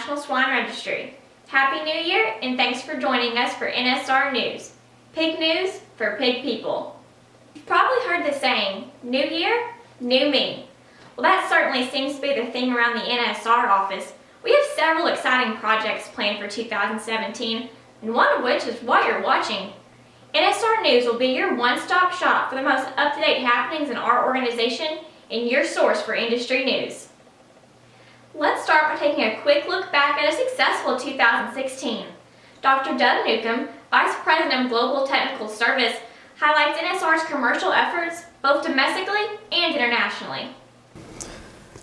National Swine Registry. Happy New Year, and thanks for joining us for NSR News. Pig news for pig people. You've probably heard the saying, new year, new me. Well, that certainly seems to be the theme around the NSR office. We have several exciting projects planned for 2017, and one of which is what you're watching. NSR News will be your one-stop shop for the most up-to-date happenings in our organization and your source for industry news. Let's start by taking a quick look back at a successful 2016. Dr. Doug Newcomb, Vice President of Global Technical Service, highlights NSR's commercial efforts both domestically and internationally.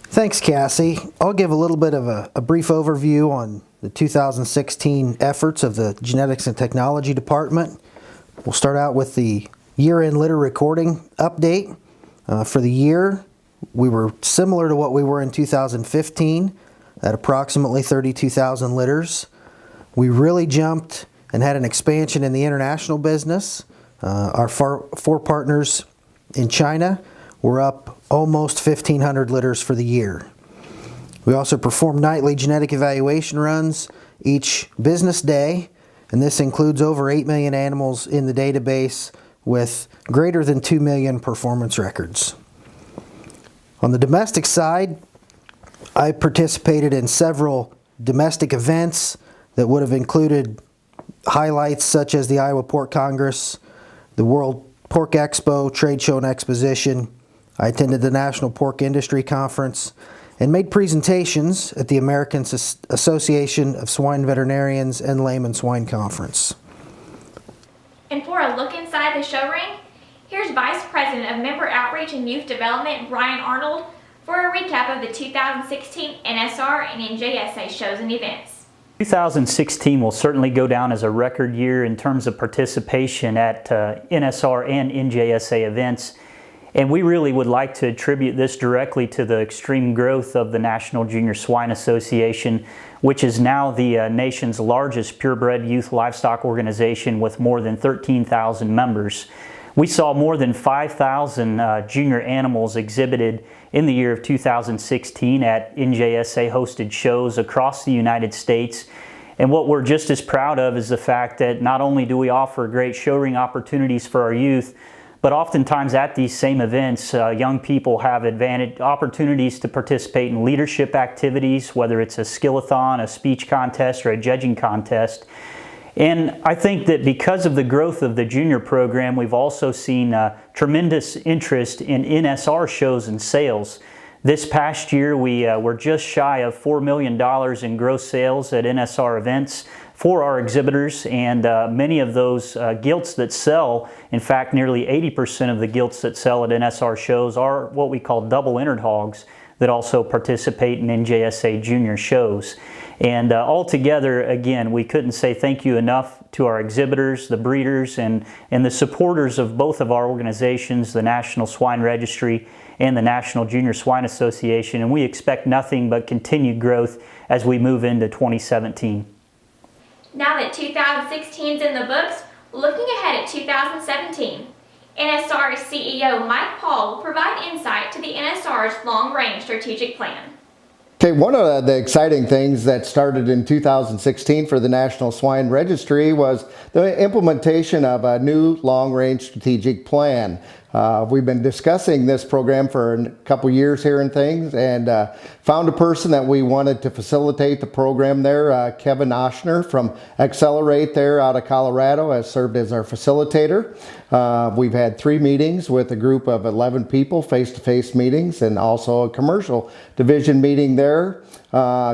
Thanks, Cassie. I'll give a little bit of a brief overview on the 2016 efforts of the Genetics and Technology Department. We'll start out with the year-end litter recording update. For the year, we were similar to what we were in 2015 at approximately 32,000 litters. We really jumped and had an expansion in the international business. Our four partners in China were up almost 1,500 litters for the year. We also perform nightly genetic evaluation runs each business day, and this includes over 8 million animals in the database with greater than 2 million performance records. On the domestic side, I participated in several domestic events that would have included highlights such as the Iowa Pork Congress, the World Pork Expo, Trade Show and Exposition. I attended the National Pork Industry Conference and made presentations at the American Association of Swine Veterinarians and Layman Swine Conference. And for a look inside the show ring, here's Vice President of Member Outreach and Youth Development, Brian Arnold, for a recap of the 2016 NSR and NJSA shows and events. 2016 will certainly go down as a record year in terms of participation at NSR and NJSA events. And we really would like to attribute this directly to the extreme growth of the National Junior Swine Association, which is now the nation's largest purebred youth livestock organization with more than 13,000 members. We saw more than 5,000 junior animals exhibited in the year of 2016 at NJSA hosted shows across the United States. And what we're just as proud of is the fact that not only do we offer great show ring opportunities for our youth, but oftentimes at these same events, young people have opportunities to participate in leadership activities, whether it's a skill-a-thon, a speech contest, or a judging contest. And I think that because of the growth of the junior program, we've also seen tremendous interest in NSR shows and sales. This past year, we were just shy of $4 million in gross sales at NSR events for our exhibitors, and many of those gilts that sell, in fact, nearly 80% of the gilts that sell at NSR shows are what we call double-entered hogs that also participate in NJSA junior shows. And altogether, again, we couldn't say thank you enough to our exhibitors, the breeders, and the supporters of both of our organizations, the National Swine Registry and the National Junior Swine Association, and we expect nothing but continued growth as we move into 2017. Now that 2016 is in the books, looking ahead at 2017, NSR CEO Mike Paul will provide insight to the NSR's long-range strategic plan. Okay, one of the exciting things that started in 2016 for the National Swine Registry was the implementation of a new long-range strategic plan. We've been discussing this program for a couple years here and things, and found a person that we wanted to facilitate the program there. Kevin Oshner from Accelerate there out of Colorado has served as our facilitator. We've had 3 meetings with a group of 11 people, face-to-face meetings, and also a commercial division meeting there.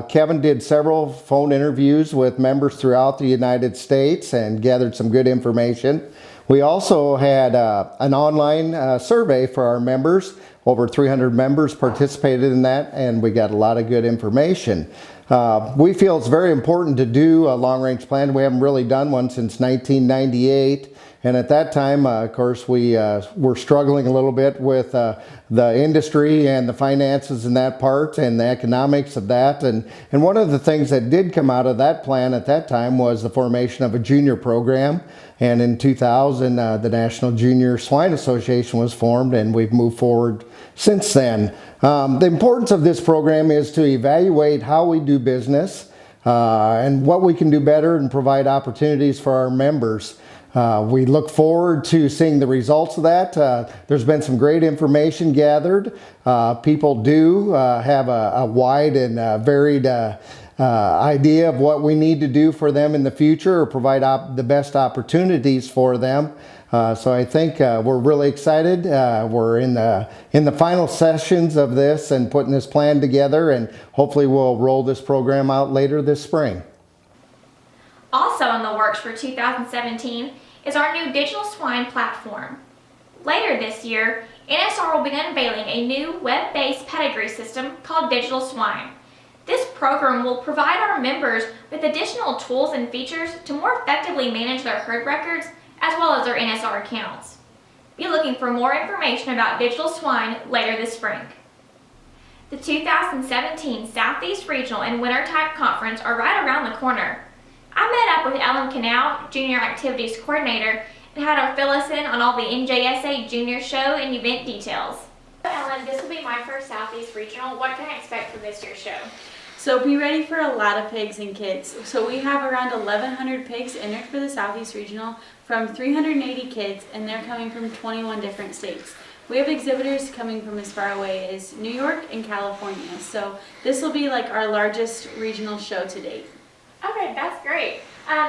Kevin did several phone interviews with members throughout the United States and gathered some good information. We also had an online survey for our members. Over 300 members participated in that, and we got a lot of good information. We feel it's very important to do a long-range plan. We haven't really done one since 1998. And at that time, of course, we were struggling a little bit with the industry and the finances in that part and the economics of that. And one of the things that did come out of that plan at that time was the formation of a junior program. And in 2000, the National Junior Swine Association was formed, and we've moved forward since then. The importance of this program is to evaluate how we do business, and what we can do better and provide opportunities for our members. We look forward to seeing the results of that. There's been some great information gathered. People do have a wide and varied idea of what we need to do for them in the future, or provide the best opportunities for them. So I think we're really excited. We're in the final sessions of this and putting this plan together, and hopefully we'll roll this program out later this spring. Also in the works for 2017 is our new digital swine platform. Later this year, NSR will be unveiling a new web-based pedigree system called Digital Swine. This program will provide our members with additional tools and features to more effectively manage their herd records as well as their NSR accounts. Be looking for more information about Digital Swine later this spring. The 2017 Southeast Regional and Wintertime Conference are right around the corner. I met up with Ellen Canal, Junior Activities Coordinator, and had her fill us in on all the NJSA Junior Show and event details. Ellen, this will be my first Southeast Regional. What can I expect from this year's show? So be ready for a lot of pigs and kids. So we have around 1,100 pigs entered for the Southeast Regional from 380 kids, and they're coming from 21 different states. We have exhibitors coming from as far away as New York and California. So this will be like our largest regional show to date. Okay, that's great.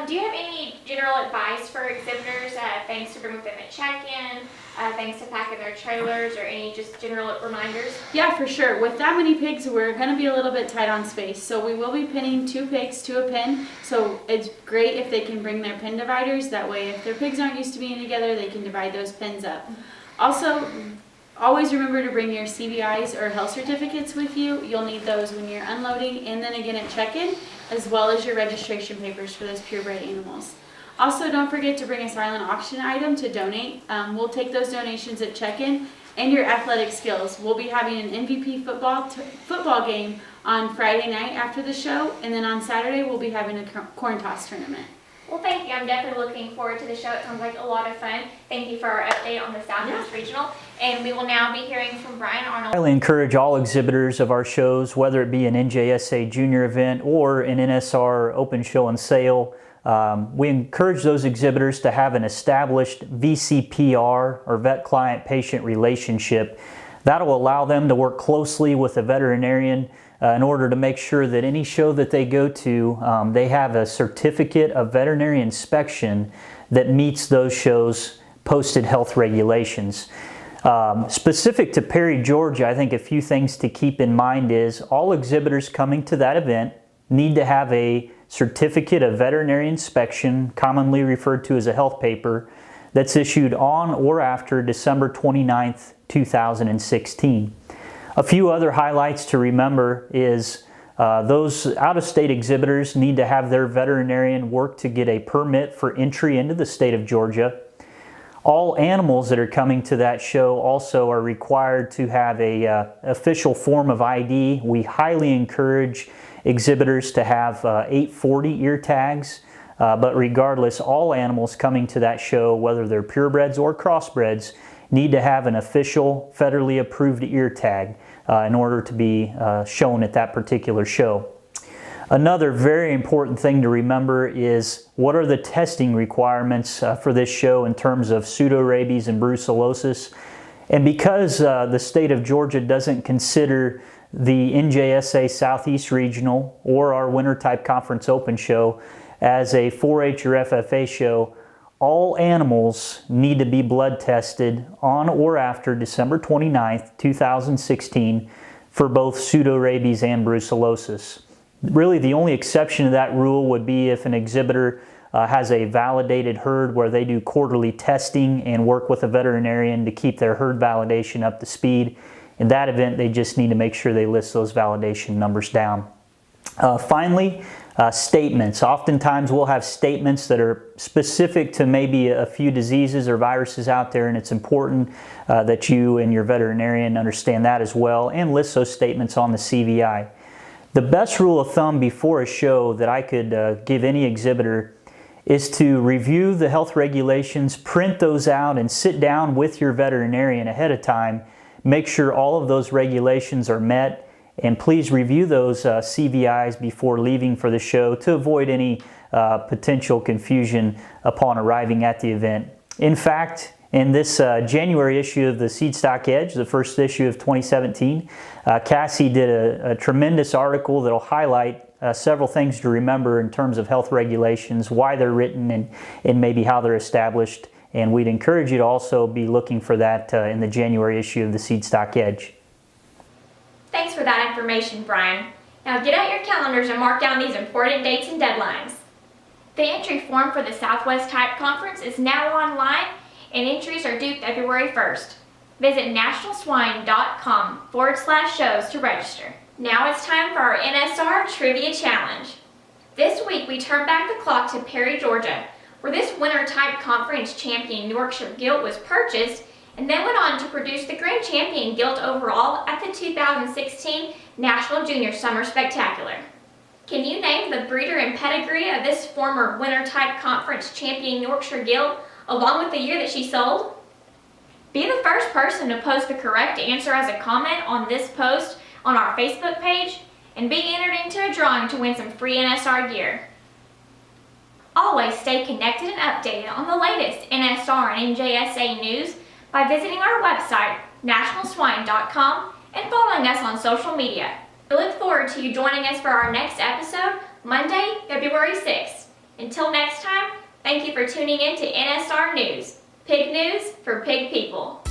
Do you have any general advice for exhibitors, things to bring with them at check-in, things to pack in their trailers, or any just general reminders? Yeah, for sure. With that many pigs, we're going to be a little bit tight on space. So we will be pinning 2 pigs to a pin. So it's great if they can bring their pin dividers. That way, if their pigs aren't used to being together, they can divide those pins up. Also, always remember to bring your CVIs or health certificates with you. You'll need those when you're unloading and then again at check-in, as well as your registration papers for those purebred animals. Also, don't forget to bring a silent auction item to donate. We'll take those donations at check-in, and your athletic skills. We'll be having an MVP football game on Friday night after the show, and then on Saturday we'll be having a corn toss tournament. Well, thank you. I'm definitely looking forward to the show. It sounds like a lot of fun. Thank you for our update on the Southeast Regional. And we will now be hearing from Brian Arnold. I highly encourage all exhibitors of our shows, whether it be an NJSA junior event or an NSR open show and sale. We encourage those exhibitors to have an established VCPR, or vet client patient relationship. That'll allow them to work closely with a veterinarian in order to make sure that any show that they go to, they have a certificate of veterinary inspection that meets those shows' posted health regulations. Specific to Perry, Georgia, I think a few things to keep in mind is all exhibitors coming to that event need to have a certificate of veterinary inspection, commonly referred to as a health paper, that's issued on or after December 29th, 2016. A few other highlights to remember is those out-of-state exhibitors need to have their veterinarian work to get a permit for entry into the state of Georgia. All animals that are coming to that show also are required to have a official form of ID. We highly encourage exhibitors to have 840 ear tags, but regardless, all animals coming to that show, whether they're purebreds or crossbreds, need to have an official federally approved ear tag in order to be shown at that particular show. Another very important thing to remember is what are the testing requirements for this show in terms of pseudorabies and brucellosis. And because the state of Georgia doesn't consider the NJSA Southeast Regional or our Wintertime Conference Open Show as a 4-H or FFA show, all animals need to be blood tested on or after December 29th, 2016 for both pseudorabies and brucellosis. Really, the only exception to that rule would be if an exhibitor has a validated herd where they do quarterly testing and work with a veterinarian to keep their herd validation up to speed. In that event, they just need to make sure they list those validation numbers down. Finally, statements. Oftentimes we'll have statements that are specific to maybe a few diseases or viruses out there, and it's important that you and your veterinarian understand that as well and list those statements on the CVI. The best rule of thumb before a show that I could give any exhibitor is to review the health regulations, print those out, and sit down with your veterinarian ahead of time. Make sure all of those regulations are met And please review those CVIs before leaving for the show to avoid any potential confusion upon arriving at the event. In fact, in this January issue of the Seed Stock Edge, the first issue of 2017, Cassie did a tremendous article that will highlight several things to remember in terms of health regulations, why they're written, and maybe how they're established. And we'd encourage you to also be looking for that in the January issue of the Seed Stock Edge. Thanks for that information, Brian. Now get out your calendars and mark down these important dates and deadlines. The entry form for the Southwest Type Conference is now online, and entries are due February 1st. Visit nationalswine.com/shows to register. Now it's time for our NSR Trivia Challenge. This week we turn back the clock to Perry, Georgia, where this winter type conference champion Yorkshire Gilt was purchased and then went on to produce the grand champion Gilt overall at the 2016 National Junior Summer Spectacular. Can you name the breeder and pedigree of this former winter type conference champion Yorkshire Gilt along with the year that she sold? Be the first person to post the correct answer as a comment on this post on our Facebook page and be entered into a drawing to win some free NSR gear. Always stay connected and updated on the latest NSR and NJSA news by visiting our website, nationalswine.com, and following us on social media. We look forward to you joining us for our next episode, Monday, February 6th. Until next time, thank you for tuning in to NSR News, Pig News for Pig People.